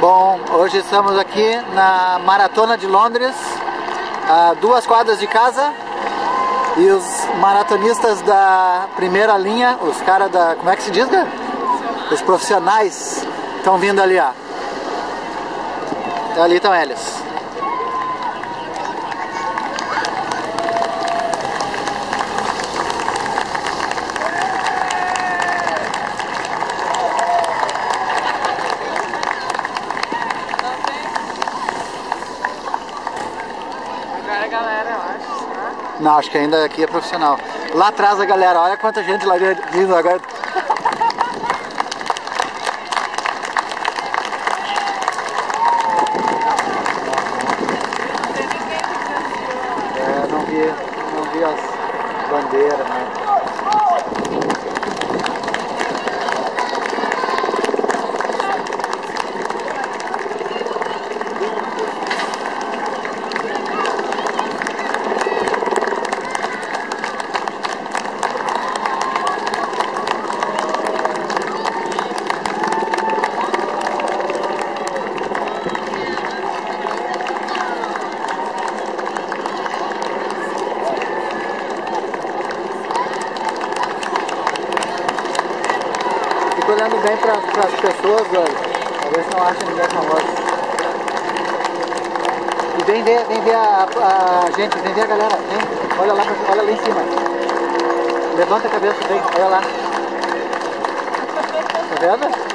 Bom, hoje estamos aqui na Maratona de Londres, a 2 quadras de casa, e os maratonistas da primeira linha, os caras da... como é que se diz, cara? Os profissionais estão vindo ali, ó. Ali estão eles. Agora a galera, eu acho, né? Não, acho que ainda aqui é profissional. Lá atrás a galera, olha quanta gente lá vindo agora. Não vi as bandeiras, né? Fico olhando bem para as pessoas, olha, pra ver se não acha ninguém famoso. E vem ver a gente, vem ver a galera, vem, olha lá em cima. Levanta a cabeça, vem, olha lá. Tá vendo?